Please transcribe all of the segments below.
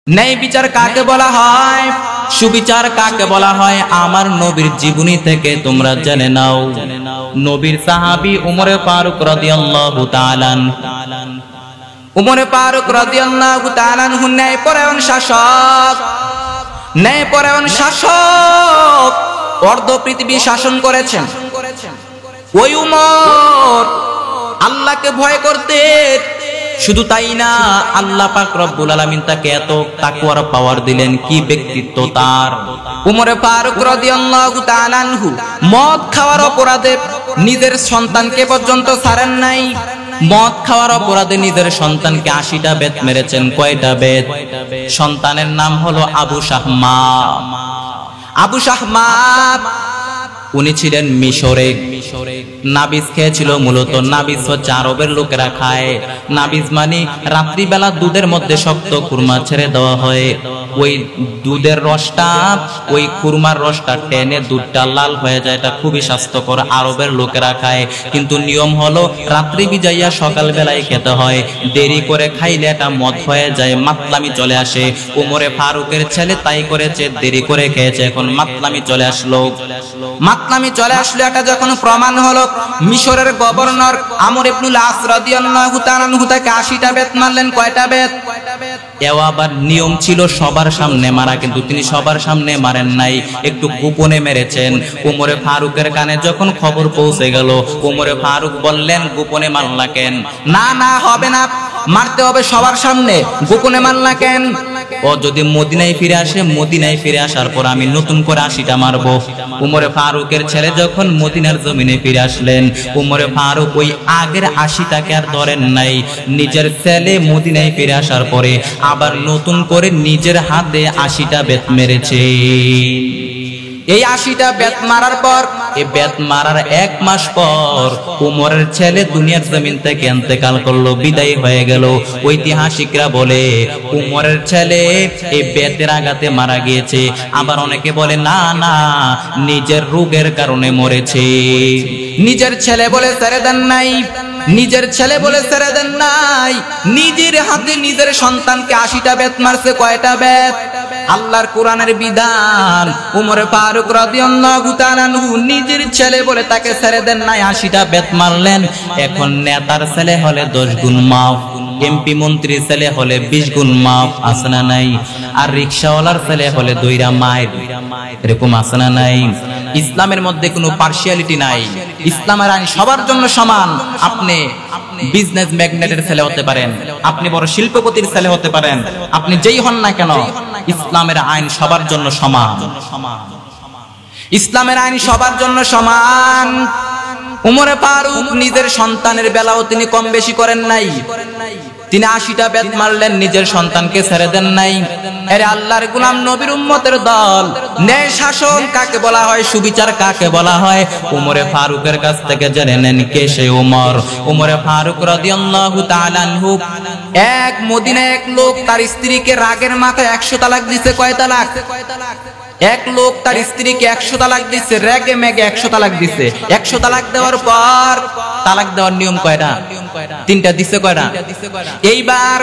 ন্যায় বিচার কাকে বলা হয়, সুবিচার কাকে বলা হয়, আমার নবীর জীবনী থেকে তোমরা জেনে নাও। নবীর সাহাবী উমর ফারুক রাদিয়াল্লাহু তাআলা, উমর ফারুক রাদিয়াল্লাহু তাআলা ন্যায়পরায়ণ শাসক, ন্যায়পরায়ণ শাসক, অর্ধ পৃথিবী শাসন করেছেন। ওই উমর আল্লাহকে ভয় করতেন। শুধু তাই না, আল্লাহ পাক রব্বুল আলামিন তাকে এত তাকওয়ার পাওয়ার দিলেন, কি ব্যক্তিত্ব তার। উমর ফারুক রাদিয়াল্লাহু তাআলা আনহু মদ খাওয়ার অপরাধে নিজের সন্তানকে পর্যন্ত ছাড়েন নাই। মদ খাওয়ার অপরাধে নিজের সন্তানকে 80টা বেত মেরেছেন। কয়টা বেত? সন্তানের নাম হলো আবু শাহমা। আবু শাহমা উনি ছিলেন মিশরে। নাবিজ খেয়েছিল। মূলত নাবিজ হচ্ছে আরবের লোকেরা খায়। নাবিজ মানে রাত্রিবেলা দুধের মধ্যে শক্ত কুরমা ছেড়ে দেওয়া হয়। ওই দুধের রসটা, ওই কুরমার রসটা টেনে দুধটা লাল হয়ে যায়। এটা খুবই স্বাস্থ্যকর, আরবের লোকেরা খায়। কিন্তু নিয়ম হলো রাত্রি বিজাইয়া সকাল বেলায় খেতে হয়। দেরি করে খাইলে এটা মদ হয়ে যায়, মাতলামি চলে আসে। উমরে ফারুকের ছেলে তাই করেছে, দেরি করে খেয়েছে, এখন মাতলামি চলে আসলো। মাতলামি চলে আসলো, এটা যখন প্রমাণ হলো, মিশরের গভর্নর আমর ইবনুল আস রাদিয়াল্লাহু তাআলা আনহু তাকে 80টা বেত মারলেন। কয়টা বেত? এও আবার নিয়ম ছিল সবার সামনে মারা, কিন্তু তিনি সবার সামনে মারেন নাই, একটু গোপনে মেরেছেন। উমরে ফারুকের কানে যখন খবর পৌঁছে গেল, উমরে ফারুক বললেন, গোপনে মারলা কেন? না না, হবে না, মারতে হবে সবার সামনে। গোপনে মারলা কেন? ও যদি মদিনায় ফিরে আসে, মদিনায় ফিরে আসার পর আমি নতুন করে 80টা মারবো। উমরে ফারুকের ছেলে যখন মদিনার জমিনে ফিরে আসলেন, উমরে ফারুক ওই আগের 80টাকে আর ধরেন নাই। নিজের ছেলে মদিনায় ফিরে আসার পরে আবার নতুন করে নিজের হাতে 80টা বেত মেরেছে। এই 80টা বেত মারার পর, এই বেত মারার 1 মাস পর উমরের ছেলে দুনিয়ার জমিন থেকে ইন্তেকাল করলো, বিদায় হয়ে গেল। ঐতিহাসিকরা বলে উমরের ছেলে এই বেতের আঘাতে মারা গিয়েছে। আবার অনেকে বলে না না, নিজের রোগের কারণে মরেছে। নিজের ছেলে বলে ছেড়ে দেন নাই, নিজের ছেলে বলে ছেড়ে দেন নাই, নিজের হাতে নিজের সন্তানকে 80টা বেত মারছে। কয়টা বেত? আল্লাহর কোরআনের বিধান। উমর ফারুক রাদিয়াল্লাহু তাআলা আনহু নিজের ছেলে বলে তাকে ছেড়ে দেন নাই, 80টা বেত মারলেন। এখন নেতার ছেলে হলে 10 গুণ মাফ, এমপি মন্ত্রীর ছেলে হলে 20 গুণ মাফ, আছে না নাই? আর রিকশাওয়ালার ছেলে হলে 2টা মাইর, এরকম আছে না নাই? ইসলামের মধ্যে কোনো পার্সিয়ালিটি নাই। ইসলামের আইন সবার জন্য সমান। আপনি বিজনেস ম্যাগনেটের ছেলে হতে পারেন, আপনি বড় শিল্পপতির ছেলে হতে পারেন, আপনি যেই হন না কেন, ইসলামের আইন সবার জন্য সমান। ইসলামের আইন সবার জন্য সমান। উমরে ফারুক নিজের সন্তানের বেলাও তিনি কম বেশি করেন নাই। তিনি 80টা বেত মারলেন, নিজের সন্তানকে ছেড়ে দেন নাই। আরে আল্লাহর গোলাম, নবীর উম্মতের দল, ন্যায় শাসন কাকে বলা হয়, সুবিচার কাকে বলা হয়, উমরে ফারুকের কাছ থেকে জেনে নেন কে সে উমর। উমরে ফারুক রাদিয়াল্লাহু তাআলা আনহু এক মদিনায় এক লোক তার স্ত্রীকে রাগের মাথায় 100 তালাক দিয়েছে। কয় তালাক? এক লোক তার স্ত্রীকে 100 তালাক দিচ্ছে, রেগে মেগে 100 তালাক দিচ্ছে। 100 তালাক দেওয়ার পর তালাক দেওয়ার নিয়ম কয়টা? 3টা দিচ্ছে। কয়টা? এইবার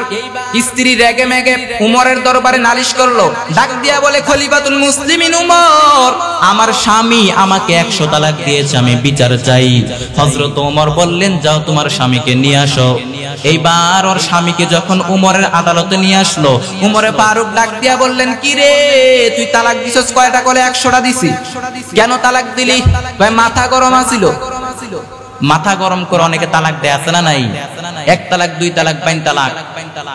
স্ত্রী রেগে মেগে উমরের দরবারে নালিশ করলো, ডাক দিয়া বলে, খলিফাতুল মুসলিমিন উমর, আমার স্বামী আমাকে 100 তালাক দিয়েছে, আমি বিচার চাই। হযরত ওমর বললেন, যাও তোমার স্বামীকে নিয়ে আসো। এইবার ওর স্বামীকে যখন উমরের আদালতে নিয়ে আসলো, উমরে ফারুক ডাক দিয়া বললেন, কি রে তুই তালাক দিছিস? কয়টা? করে 100টা দিছি। কেন তালাক দিলি? কয় মাথা গরম আছিল। মাথা গরম করে অনেকে তালাক দেয়, আছে না নাই? 1 তালাক, 2 তালাক, 5 তালাক,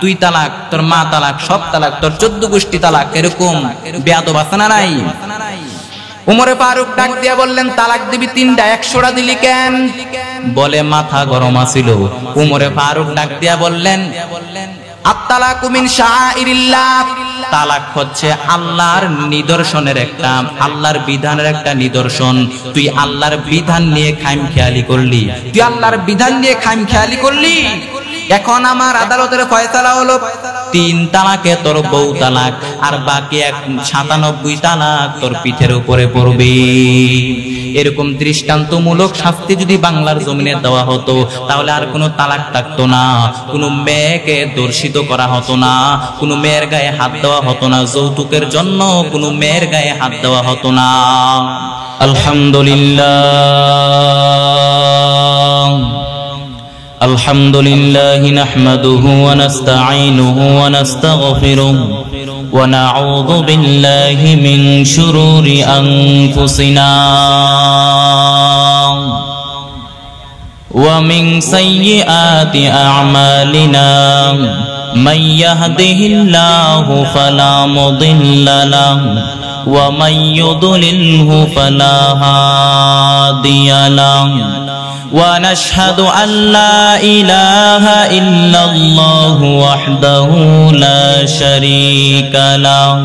2 তালাক, তোর মা তালাক, সব তালাক, তোর 14 গোষ্ঠী তালাক, এরকম বেয়াদব আছে না নাই? উমরে ফারুক ডাক দিয়া বললেন, তালাক দিবি 3টা, 100টা দিলি কেন? বলে মাথা গরম আছিল। উমরে ফারুক ডাক দিয়া বললেন, আত-তালাকু মিন শাআইরিল্লাহ, তালাক হচ্ছে আল্লাহর নিদর্শনের একটা, আল্লাহর বিধানের একটা নিদর্শন। তুই আল্লাহর বিধান নিয়ে খামখেয়ালি করলি, তুই আল্লাহর বিধান নিয়ে খামখেয়ালি করলি। এখন আমার আদালতের ফয়সালা হলো, 3 তালাকে তোর বউ তালাক, আর বাকি 97 তালাক তোর পিঠের উপরে পড়বে। এরকম দৃষ্টান্তমূলক শাস্তি যদি বাংলার জমিনে দেওয়া হতো, তাহলে আর কোনো তালাক থাকতো না, কোনো মেয়েকে দর্শিত করা হতো না, কোনো মেয়ের গায়ে হাত দেওয়া হতো না, যৌতুকের জন্য কোনো মেয়ের গায়ে হাত দেওয়া হতো না। আলহামদুলিল্লাহ আলহামদুলিল্লাহ নাহমাদুহু ওয়া নাস্তাঈনুহু ওয়া নাস্তাগফিরুহু ওয়া নাউযু বিল্লাহি মিন শুরুরি আনফুসিনা ওয়া মিন সাইয়্যাতি আ'মালিনা মান ইয়াহদিহিল্লাহু ফালা মুদিল্লা লাহু ওয়া মান ইউদ্লিলহু ফালা হাদিয়া লাহু ونشهد أن لا إله إلا الله وحده لا شريك له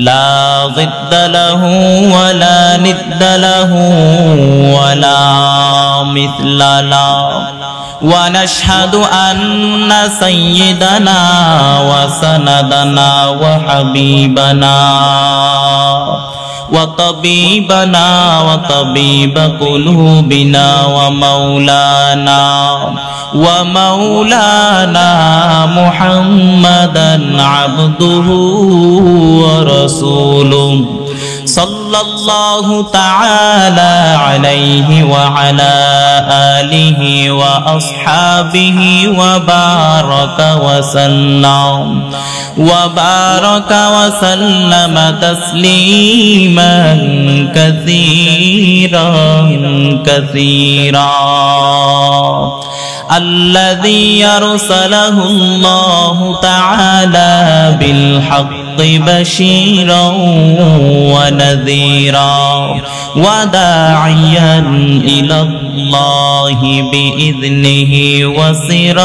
لا ضد له ولا ند له ولا مثل له ونشهد أن سيدنا وسندنا وحبيبنا وطبيبنا وطبيب قلوبنا ومولانا محمدا عبده ورسوله صلى الله تعالى عليه وعلى آله وأصحابه وبارك وسلم تسليما كثيرا كثيرا الذي أرسله الله تعالى بالحق بشيرا ونذيرا وداعيا إلى الله بإذنه وسراجا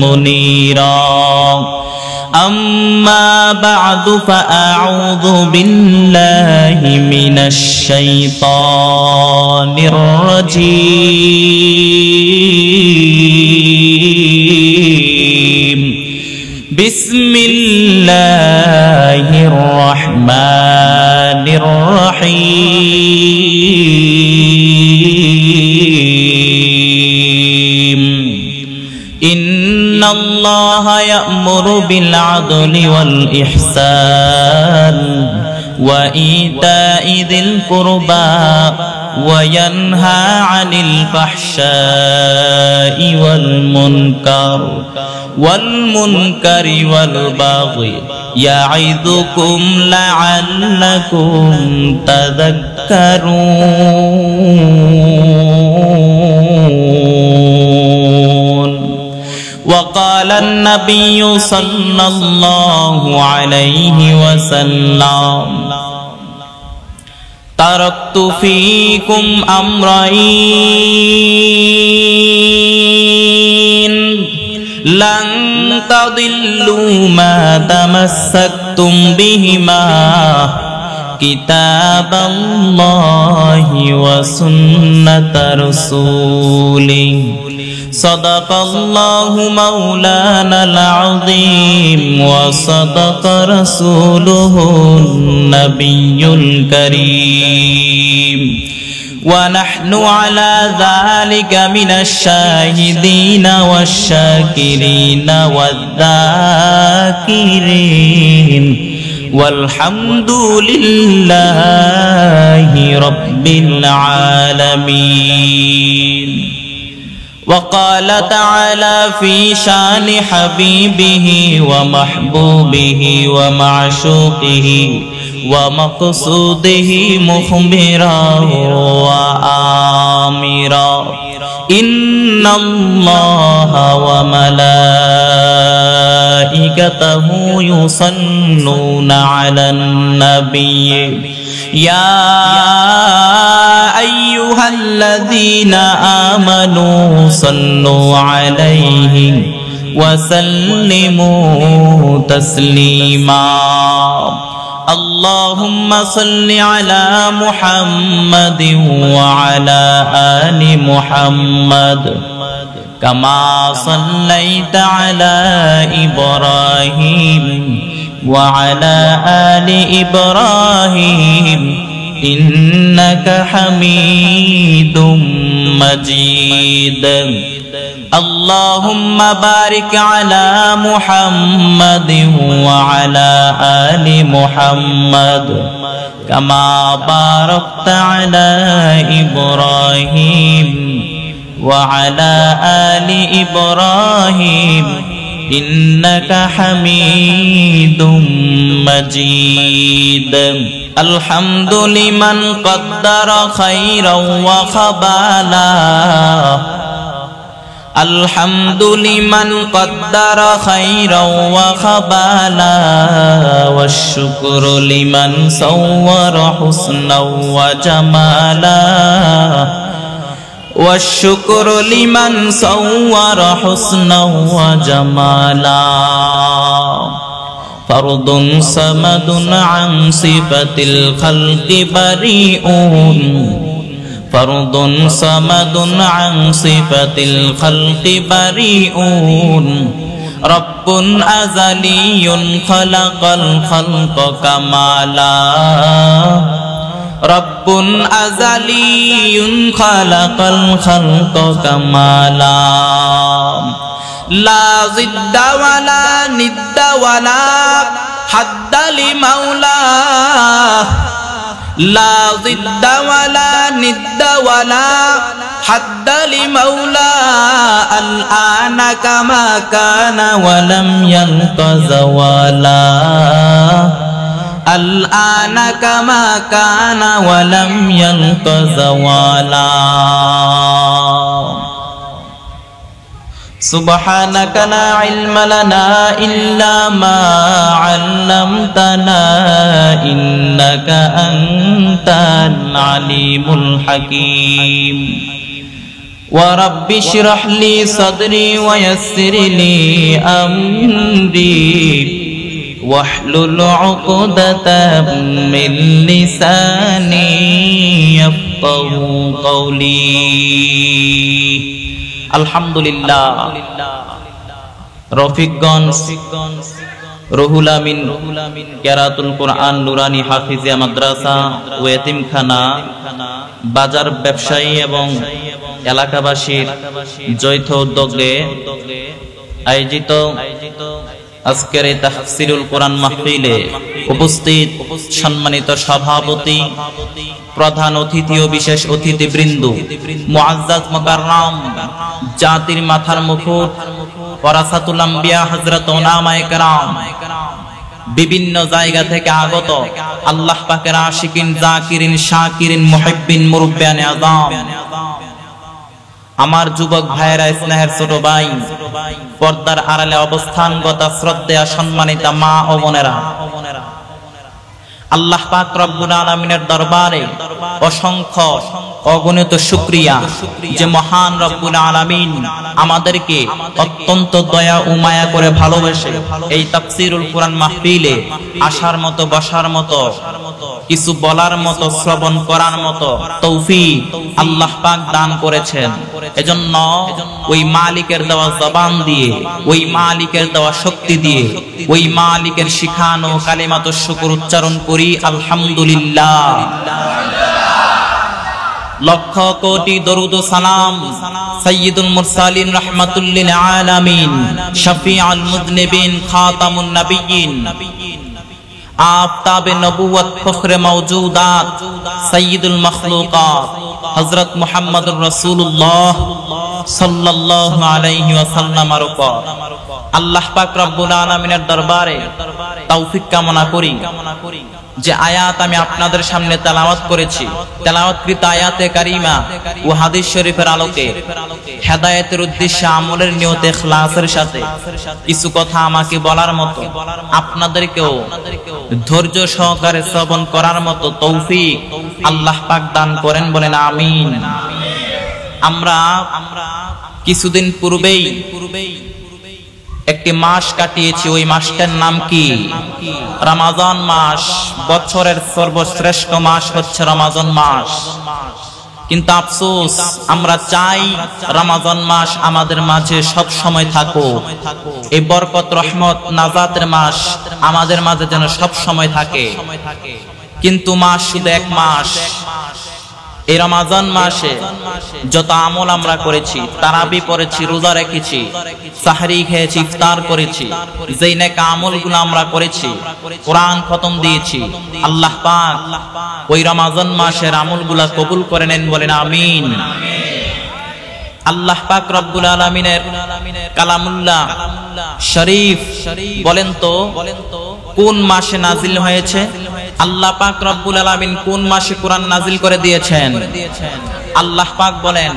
منيرا أما بعد فأعوذ بالله من الشيطان الرجيم بسم الله الرحمن الرحيم إن الله يأمر بالعدل والإحسان وإيتاء ذي القربى وينهى عن الفحشاء والمنكر والبغي يعظكم لعلكم تذكرون وقال النبي صلى الله عليه وسلم تركت فيكم أمرين لن تضلوا ما تمسكتم بهما كتاب الله وسنة رسوله صدق الله مولانا العظيم وصدق رسوله النبي الكريم ونحن على ذلك من الشاهدين والشاكرين والذاكرين والحمد لله رب العالمين وقال تعالى في شان حبيبه ومحبوبه ومعشوقه ومقصوده مخبرا وآمرا إن الله وملائكته يصلون على النبي يا أيها الذين آمنوا صلوا عليه وسلموا تسليما اللهم صل على محمد وعلى آل محمد كما صليت على إبراهيم وعلى آل إبراهيم إنك حميد مجيد اللهم بارك على محمد وعلى آل محمد كما باركت على إبراهيم وعلى آل إبراهيم إنك حميد مجيد الحمد لمن قدر خيرا وخبالا الحمد لمن قدر خيرا وخبالا والشكر لمن صور حسنا وجمالا والشكر لمن صور حسنا وجمالا فرد صمد عن صفة الخلق بريئون فرد صمد عن صفة الخلق بريئون رب أزلي خلق الخلق كمالا رب أزلي خلق الخلق كمالا لا ضد ولا ند ولا حد لمولاه لا ضد ولا ند ولا حد لمولاه الآن كما كان ولم يلق زوالا الآن كما كان ولم يلق زوالا سبحانك لا علم لنا إلا ما علمتنا إنك أنت العليم الحكيم ورب اشرح لي صدري ويسر لي أمري واحلل عقدة من لساني يفقه قولي الحمدلله রফিকগঞ্জ রুহুল আমিন কেরাতুল কোরআন নুরানি হাফিজিয়া মাদ্রাসা ও এতিমখানা বাজার ব্যবসায়ী এবং এলাকাবাসীর যৌথ উদ্যোগে আয়োজিত আজকের এই তাফসীরুল কোরআন মাহফিলে উপস্থিত সম্মানিত সভাপতি, প্রধান অতিথি ও বিশেষ অতিথিবৃন্দ, মুআজ্জাজ মুকাররম, জাতির মাথার মুকুট ওয়ারাসাতুল আম্বিয়া হযরত উলামায়ে কেরাম, বিভিন্ন জায়গা থেকে আগত আল্লাহ পাকের আশিকিন, জাকিরিন, শাকিরিন, মুহিব্বিন, মুরব্বিয়ানে আযম, আমার যুবক ভাইয়েরা, স্নেহের ছোট ভাই, পর্দার আড়ালে অবস্থানগত শ্রদ্ধেয় সম্মানিতা মা ও বোনেরা, আল্লাহ পাক রব্বুল আলামিনের দরবারে অসংখ্য অগণিত শুকরিয়া যে মহান রব্বুল আলামিন আমাদেরকে অত্যন্ত দয়া ও মায়া করে ভালোবেসে এই তাফসীরুল কোরআন মাহফিলে আসার মতো, বসার মতো, কিছু বলার মতো, শ্রবণ করার মতো তৌফিক আল্লাহ পাক দান করেছেন। এজন্য ওই মালিকের দেওয়া জবান দিয়ে, ওই মালিকের দেওয়া শক্তি দিয়ে, ওই মালিকের শিখানো কালিমাতুশ শুকর উচ্চারণ করি আলহামদুলিল্লাহ। লক্ষ কোটি দরুদ ও সালাম সাইয়্যিদুল মুরসালিন রাহমাতুল লিল আলামিন, শফিউল মুযনিবিন, খাতামুন নবিয়্যিন, আফতাবে নবুয়ত, ফখরে মাওজুদাত, সাইয়্যিদুল মাখলুকাত হযরত মুহাম্মদুর রাসূলুল্লাহ সাল্লাল্লাহু আলাইহি ওয়াসাল্লামের উপর আল্লাহ পাক রব্বুল আলামিনের দরবারে তৌফিক কামনা করি যে আয়াত আমি আপনাদের সামনে তেলাওয়াত করেছি, তেলাওয়াতকৃত আয়াতে কারিমা ও হাদিস শরীফের আলোকে হেদায়েতের উদ্দেশ্যে, আমলের নিয়তে, ইখলাসের সাথে কিছু কথা আমাকে বলার মতো, আপনাদেরকেও ধৈর্য সহকারে শ্রবণ করার মতো তৌফিক আল্লাহ পাক দান করেন, বলেন আমিন। আমরা কিছুদিন পূর্বেই একটি মাস কাটিয়েছি। ওই মাসটার নাম কি? রমাজান মাস। বছরের সর্বশ্রেষ্ঠ মাস হচ্ছে রমাজান মাস। কিন্তু আফসোস, আমরা চাই রমাজান মাস আমাদের মাঝে সব সময় থাকুক, এই বরকত রহমত নাজাতের মাস আমাদের মাঝে যেন সব সময় থাকে। কিন্তু মাস শুধু এক মাস। এই রমাজান মাসে যত আমল আমরা করেছি, তারাবি পড়েছি, রোজা রেখেছি, সাহরি খেয়েছি, ইফতার করেছি, যেই নেক আমলগুলো আমরা করেছি, কোরআন খতম দিয়েছি, আল্লাহ পাক ওই রমাজান মাসের আমলগুলা কবুল করে নেন, বলেন আমিন। আল্লাহ পাক রব্বুল আলামিনের কালামুল্লাহ শরীফ বলেন তো কোন মাসে নাজিল হয়েছে? আল্লাহ পাক রব্বুল আলামিন কোন মাসে কোরআন নাজিল করে দিয়েছেন? আল্লাহ পাক বলেন,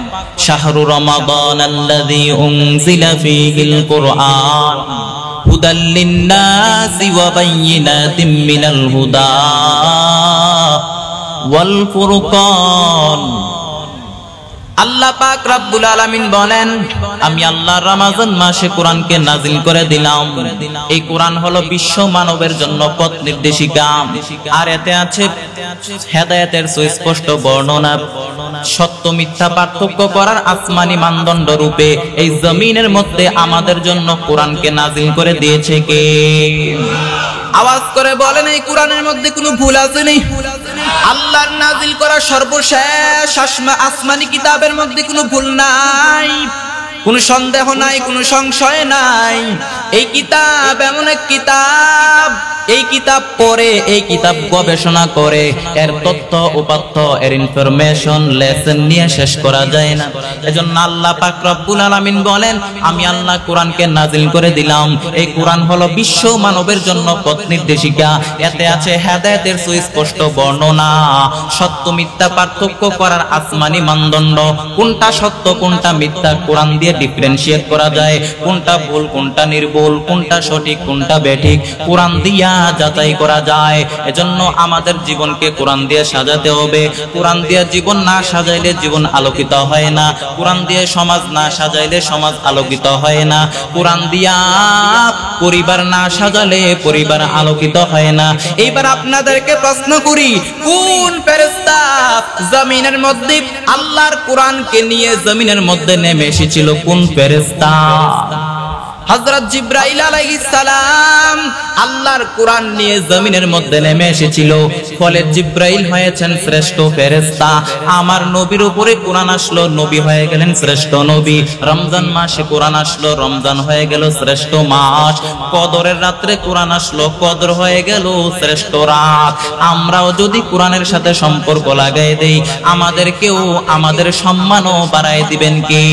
শাহরু রমাদানাল্লাযী উনজিলা ফীহিল কুরআন হুদাল লিন-নাসি ওয়া বায়্যিনাতিম মিনাল হুদা ওয়াল ফুরকান। আল্লাহ পাক রব্বুল আলামিন বলেন, আমি আল্লাহ রমাজান মাসে কোরআনকে নাজিল করে দিলাম। এই কোরআন হলো বিশ্ব মানবের জন্য পথ নির্দেশিকা, আর এতে আছে হেদায়েতের সুস্পষ্ট বর্ণনা, সত্য মিথ্যা পার্থক্য করার আসমানি মানদণ্ড রূপে এই জমিনের মধ্যে আমাদের জন্য কোরআনকে নাজিল করে দিয়েছে কে? আওয়াজ করে বলেন, এই কোরআনের মধ্যে কোনো ভুল আছে নি? আল্লাহর নাজিল করা সর্বশেষ আসমানি কিতাবের মধ্যে কোনো ভুল নাই, কোনো সন্দেহ নাই, কোনো সংশয় নাই। এই কিতাব এমন এক কিতাব, এই কিতাব পড়ে, এই কিতাব গবেষণা করে এর তথ্য উপাত্ত, এর ইনফরমেশন লেসন নিয়ে শেষ করা যায় না। এজন্য আল্লাহ পাক রব্বুল আলামিন বলেন, আমি আল্লাহ কোরআনকে নাজিল করে দিলাম। এই কোরআন হলো বিশ্ব মানবের জন্য পথ নির্দেশিকা, এতে আছে হেদায়েতের সুস্পষ্ট বর্ণনা, সত্য মিথ্যা পার্থক্য করার আসমানি মানদণ্ড, কোনটা সত্য কোনটা মিথ্যা কোরআন দিয়ে ডিফারেন্সিয়েট করা যায়, কোনটা ভুল কোনটা নির্ভুল, কোনটা সঠিক কোনটা বেঠিক কোরআন দিয়া যাচাই করা যায়। এজন্য আমাদের জীবনকে কোরআন দিয়ে সাজাতে হবে। কোরআন দিয়ে জীবন না সাজাইলে জীবন আলোকিত হয় না, কোরআন দিয়ে সমাজ না সাজাইলে সমাজ আলোকিত হয় না, কোরআন দিয়া পরিবার না সাজালে পরিবার আলোকিত হয় না। এইবার আপনাদেরকে প্রশ্ন করি, কোন ফেরেশতা জমিনের মধ্যে আল্লাহর কোরআনকে নিয়ে জমিনের মধ্যে নেমে এসেছিল? কোন ফেরেশতা? হযরত জিবরাইল আলাইহিস সালাম আল্লাহর কোরআন নিয়ে জমিনের মধ্যে নেমে এসেছিল। ফলে জিবরাইল হয়েছেন শ্রেষ্ঠ ফেরেশতা। আমার নবীর উপরে কোরআন আসলো, নবী হয়ে গেলেন শ্রেষ্ঠ নবী। রমজান মাসে কোরআন আসলো, রমজান হয়ে গেল শ্রেষ্ঠ মাস। কদরের রাত্রে কোরআন আসলো, কদর হয়ে গেল শ্রেষ্ঠ রাত। আমরাও যদি কোরআনের সাথে সম্পর্ক লাগাই দেই, আমাদেরকেও আমাদের সম্মানও বাড়ায় দিবেন কে?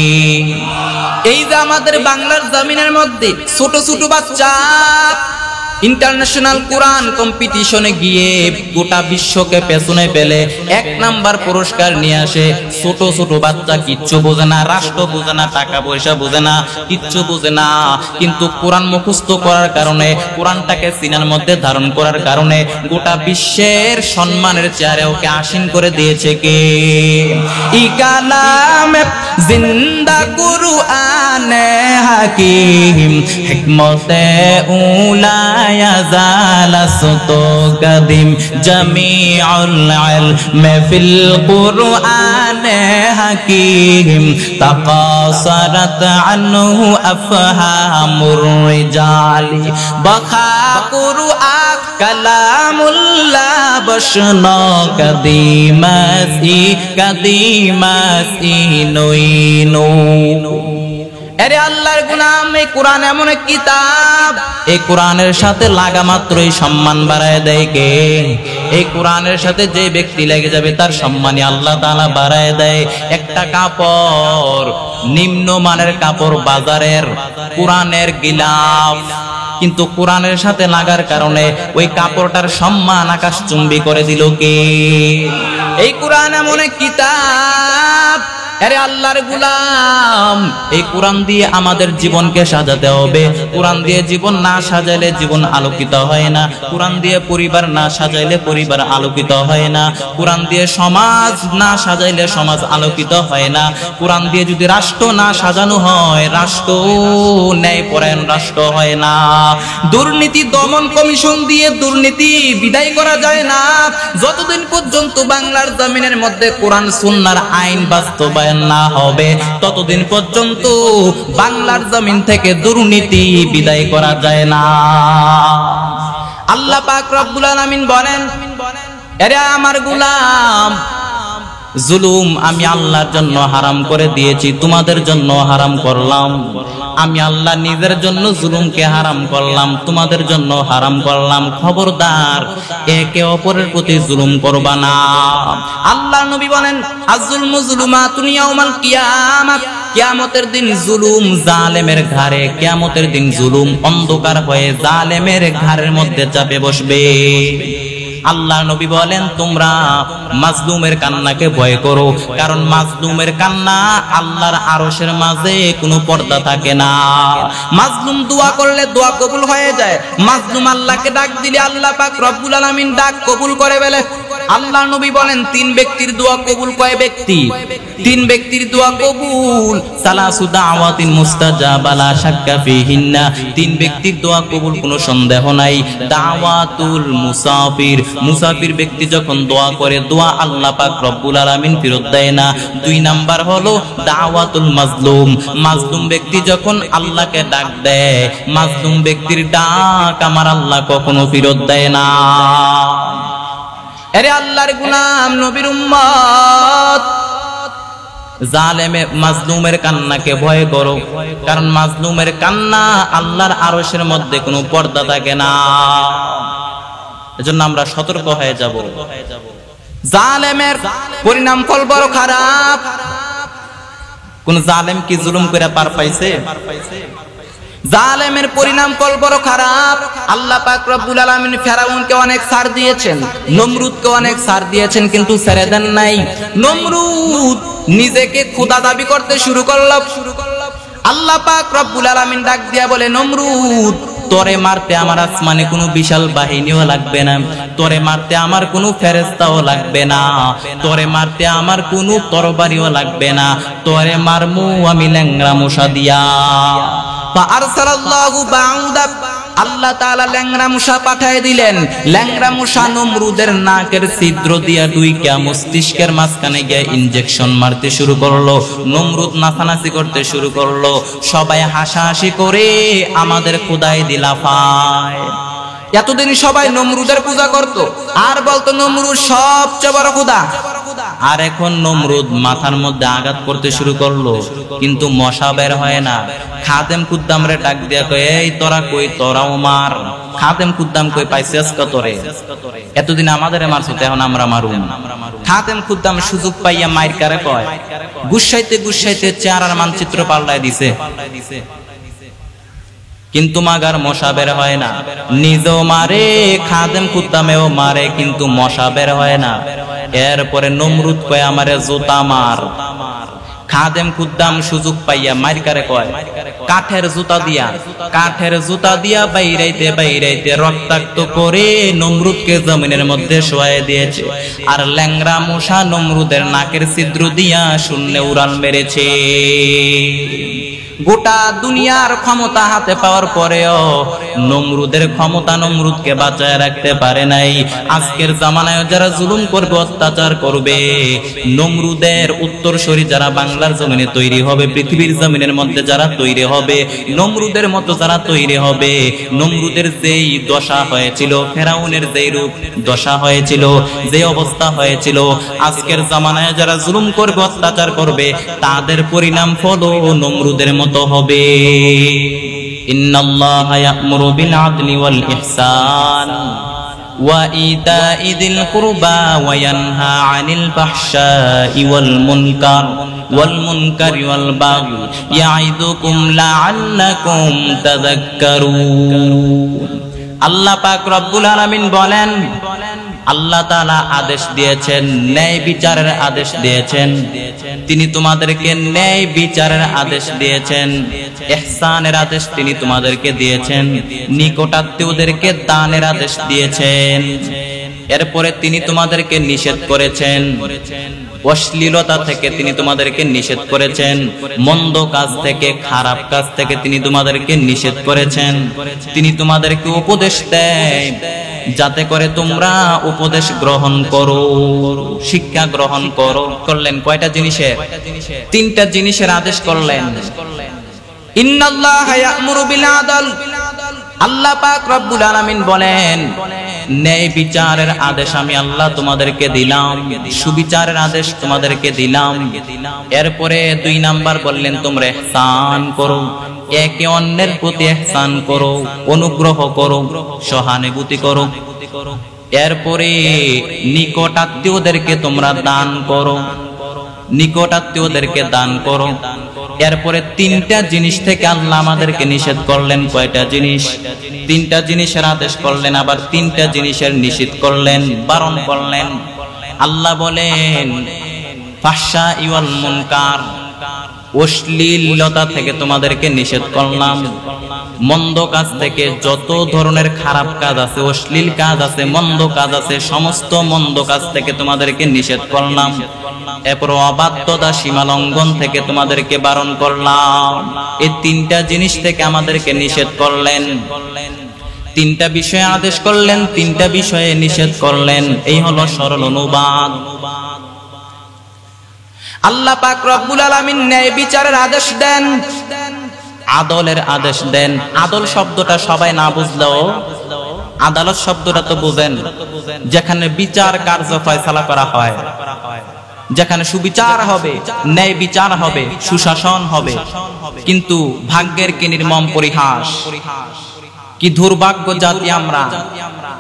এই যে আমাদের বাংলার জমিনের মধ্যে ছোট ছোট বাচ্চা ইন্টারন্যাশনাল কোরআন কম্পিটিশনে গিয়ে গোটা বিশ্বকে পেছনে ফেলে 1 নাম্বার পুরস্কার নিয়ে আসে। ছোট ছোট বাচ্চা কিচ্ছু বোঝে না, রাষ্ট্র বোঝে না, টাকা পয়সা বোঝে না, কিচ্ছু বোঝে না, কিন্তু কোরআন মুখস্থ করার কারণে, কোরআনটাকে সিনার মধ্যে ধারণ করার কারণে গোটা বিশ্বের সম্মানের চেয়ারে ওকে আসীন করে দিয়েছে কে? ই কালামে জিন্দা কুরআনে হাকিম হিকমতে উলা يزال صوت قديم جميع العلم في القرآن حكيم تقاصرت عنه أفهام الرجال بخا قرآن كلام الله بشنا قديمة نوينو এরে আল্লাহর গোলাম, এই কোরআন এমন এক কিতাব, এই কোরআনের সাথে লাগা মাত্রই সম্মান বাড়ায় দেয় কে? এই কোরআনের সাথে যে ব্যক্তি লেগে যাবে তার সম্মানই আল্লাহ তাআলা বাড়ায় দেয়। একটা কাপড়, নিম্নমানের কাপড় বাজারের, কোরআনের গিলাফ, কিন্তু কোরআনের সাথে লাগার কারণে ওই কাপড়টার সম্মান আকাশচুম্বী করে দিল কে? এই কোরআন এমন এক কিতাব, আরে আল্লাহর গোলাম, এই কোরআন দিয়ে আমাদের জীবনকে সাজাতে হবে। কোরআন দিয়ে জীবন না সাজাইলে জীবন আলোকিত হয় না। কোরআন দিয়ে পরিবার না সাজাইলে পরিবার আলোকিত হয় না। কোরআন দিয়ে সমাজ না সাজাইলে সমাজ আলোকিত হয় না। কোরআন দিয়ে যদি রাষ্ট্র না সাজানো হয়, রাষ্ট্র ন্যায়পরায়ণ রাষ্ট্র হয় না। দুর্নীতি দমন কমিশন দিয়ে দুর্নীতি বিদায় করা যায় না যতদিন পর্যন্ত বাংলার জমিনের মধ্যে কোরআন সুন্নাহর আইন বাস্তবায়ন না হবে, ততদিন পর্যন্ত বাংলার জমিন থেকে দুর্নীতি বিদায় করা যায় না। আল্লাহ পাক রব্বুল আলামিন বলেন, আরে আমার গোলাম, জুলুম আমি আল্লাহর জন্য হারাম করে দিয়েছি, তোমাদের জন্য হারাম করলাম। আমি আল্লাহ নিজের জন্য জুলুমকে হারাম করলাম, তোমাদের জন্য হারাম করলাম। খবরদার একে অপরের প্রতি জুলুম করবা না। আল্লাহ নবী বলেন, আয-যুলমু যুলুমাতুন ইয়াউমাল কিয়ামাহ, কিয়ামতের দিন জুলুম জালেমের ঘাড়ে, কিয়ামতের দিন জুলুম অন্ধকার হয়ে জালেমের ঘাড়ের মধ্যে চাপে বসবে। আল্লাহ নবী বলেন, তোমরা মাজলুমের কান্নাকে ভয় করো, কারণ মাজলুমের কান্না আল্লাহর আরশের মাঝে কোনো পর্দা থাকে না। মাজলুম দোয়া করলে দোয়া কবুল হয়ে যায়। মাজলুম আল্লাহকে ডাক দিলে আল্লাহ পাক রব্বুল আলামিন ডাক কবুল করে ফেলে। আল্লাহ নবী বলেন, তিন ব্যক্তির দোয়া কবুল, কয় ব্যক্তি? তিন ব্যক্তির দোয়া কবুল। সালাসু দাওয়াতিন মুস্তাজাবা লা শাক্কা ফিহিন্না, তিন ব্যক্তির দোয়া কবুল, কোনো সন্দেহ নাই। দাওয়াতুল মুসাফির, মুসাফির ব্যক্তি যখন দোয়া করে দোয়া আল্লাহ পাক রব্বুল আলামিন ফেরত দেয় না। দুই নাম্বার হলো দাওয়াতুল মাজলুম, মাজলুম ব্যক্তি যখন আল্লাহকে ডাক দেয়, মাজলুম ব্যক্তির ডাক আমার আল্লাহ কখনো ফেরত দেয় না। আরে আল্লাহর গোলাম, নবীর উম্মত, জালেমে মাজলুমের কান্নাকে ভয় করো, কারণ মাজলুমের কান্না আল্লাহর আরশের মধ্যে কোনো পর্দা থাকে না। এজন্য আমরা সতর্ক হয়ে যাব। জালেমের পরিণাম ফল বড় খারাপ। কোন জালেম কি জুলুম করে পার পাইছে? জালেমের পরিণাম ফল বড় খারাপ। আল্লাহ পাক রব্বুল আলামিন ফেরাউনকে অনেক ছাড় দিয়েছেন, নমরুদকে অনেক ছাড় দিয়েছেন, কিন্তু ছেড়ে দেন নাই। নমরুদ নিজেকে খোদা দাবি করতে শুরু করল। আল্লাহ পাক রব্বুল আলামিন ডাক দিয়া বলে, নমরুদ, তোরে মারতে আমার আসমানে কোনো বিশাল বাহিনীও লাগবে না, তোরে মারতে আমার কোনো ফেরেশতাও লাগবে না, তোরে মারতে আমার কোনো তরবারিও লাগবে না, তোরে মারমু আমি ল্যাংড়া মশা দিয়া। ফাআরসালাল্লাহু বাউদা, আল্লাহ তাআলা ল্যাংড়া মশা পাঠিয়ে দিলেন। ল্যাংড়া মশা নমরুদের নাকের ছিদ্র দিয়া ডুইকা মস্তিষ্কের মাঝখানে গিয়ে ইনজেকশন মারতে শুরু করলো। নমরুদ নাচানাচি করতে শুরু করলো। সবাই হাসাহাসি করে আমাদের খোদাই দিলা পায়। এতদিন সবাই নমরুদের পূজা করত আর বলতো নমরুদ সবচেয়ে বড় খোদা। আর এখন নমরুদ মাথার মধ্যে আঘাত করতে শুরু করলো, কিন্তু মশা বের হয় না। খাদেম কুদ্দাম রে ডাক দিয়া কয়, এই তোরা কই, তোরাও মার। খাদেম কুদ্দাম কই, পাইছিস কত রে? এতদিন আমাদের মারছো, এখন আমরা মারুম। খাদেম কুদ্দাম সুযোগ পাইয়া মাইর কারে কয়, গুসাইতে গুসাইতে চেহারার মানচিত্র পাল্টাই দিছে, কিন্তু মাগার মশা বের হয় না। নিজেও মারে, খাদেম কুদ্দামেও মারে, কিন্তু মশা বের হয় না। এরপরে নমরুদ কয়, আমারে জুতা মার। খাদেম কুদ্দাম সুযোগ পাইয়া মাইর কারে কয়, কাঠের জুতা দিয়া বাইরাইতে বাইরাইতে রক্তাক্ত করে নমরুদকে জমিনের মধ্যে শোয়ায় দিয়েছে। আর ল্যাংড়া মশা নমরুদের নাকের ছিদ্র দিয়া শূন্যে উড়াল মেরেছে। গোটা দুনিয়ার ক্ষমতা হাতে পাওয়ার পরেও নমরুদের ক্ষমতা নমরুদকে বাঁচায় রাখতে পারে নাই। আজকের জামানায় যারা জুলুম করবে, অত্যাচার করবে, নমরুদের উত্তরসূরি যারা বাংলার জমিনে তৈরি হবে, পৃথিবীর জমিনের মধ্যে যারা তৈরি হবে, নমরুদের মতো যারা তৈরি হবে, নমরুদের যেই দশা হয়েছিল, ফেরাউনের যেই রূপ দশা হয়েছিল, যে অবস্থা হয়েছিল, আজকের জামানায় যারা জুলুম করবে, অত্যাচার করবে, তাদের পরিণাম ফলও নমরুদের মতো হবে। ইন্নাল্লাহা ইয়া'মুরু বিল আদলি ওয়াল ইহসান ওয়া ইতা'i যিল কুরবা ওয়া ইয়ানহা 'আনিল ফাহশা'i ওয়াল মুনকারি ওয়াল বাগি ইয়া'iদুকুম লা'আল্লাকুম তাযাক্কারুন। আল্লাহ পাক রব্বুল আলামিন বলেন, আল্লাহ তাআলা আদেশ দিয়েছেন, ন্যায় বিচারের আদেশ দিয়েছেন। তিনি তোমাদেরকে ন্যায় বিচারের আদেশ দিয়েছেন, ইহসানের আদেশ তিনি তোমাদেরকে দিয়েছেন, নিকটাত্মীয়দেরকে দানের আদেশ দিয়েছেন। এরপরে তিনি তোমাদেরকে নিষেধ করেছেন অশ্লীলতা থেকে, তিনি তোমাদেরকে নিষেধ করেছেন মন্দ কাজ থেকে, খারাপ কাজ থেকে তিনি তোমাদেরকে নিষেধ করেছেন। তিনি তোমাদেরকে উপদেশ দেয় যাতে করে তোমরা উপদেশ গ্রহণ করো, শিক্ষা গ্রহণ করো। করলেন কয়টা জিনিসের? তিনটা জিনিসের আদেশ করলেন। ইন্নাল্লাহা ইয়া'মুরু বিল আদল, আল্লাহ পাক রব্বুল আলামিন বলেন ন্যায় বিচারের আদেশ আমি আল্লাহ তোমাদেরকে দিলাম, সুবিচারের আদেশ তোমাদেরকে দিলাম। এরপরে 2 নাম্বার বললেন তোমরা ইহসান করো, একে অন্যের প্রতি ইহসান করো, অনুগ্রহ করো, সহানুভূতি করো। এরপরে নিকটাত্মীয়দেরকে তোমরা দান করো, নিকটাত্মীয়দেরকে দান করো। এরপরে 3টা জিনিস থেকে আল্লাহ আমাদেরকে নিষেধ করলেন। কয়টা জিনিস? 3টা জিনিসের আদেশ করলেন, আবার 3টা জিনিসের নিষেধ করলেন, বারণ করলেন। আল্লাহ বলেন ফাহশা ওয়াল মুনকার, অশ্লীলতা থেকে তোমাদেরকে নিষেধ করলাম। মন্দ কাজ থেকে, যত ধরনের খারাপ কাজ আছে, অশ্লীল কাজ আছে, মন্দ কাজ আছে, সমস্ত মন্দ কাজ থেকে তোমাদেরকে নিষেধ করলাম। এরপর অবাধ্যতা, সীমা লঙ্ঘন থেকে তোমাদেরকে বারণ করলাম। এই 3টা জিনিস থেকে আমাদেরকে নিষেধ করলেন। 3টা বিষয়ে আদেশ করলেন, 3টা বিষয়ে নিষেধ করলেন। এই হলো সরল অনুবাদ। আল্লাহ পাক রব্বুল আলামিন ন্যায় বিচারের আদেশ দেন, আদলের আদেশ দেন। আদল শব্দটা সবাই না বুঝলেও আদালত শব্দটা তো বুঝেন, যেখানে বিচার কার্য ফয়সালা করা হয়, যেখানে সুবিচার হবে, ন্যায় বিচার হবে, সুশাসন হবে। কিন্তু ভাগ্যের কি নির্মম পরিহাস, কি দুর্ভাগ্য জাতি আমরা,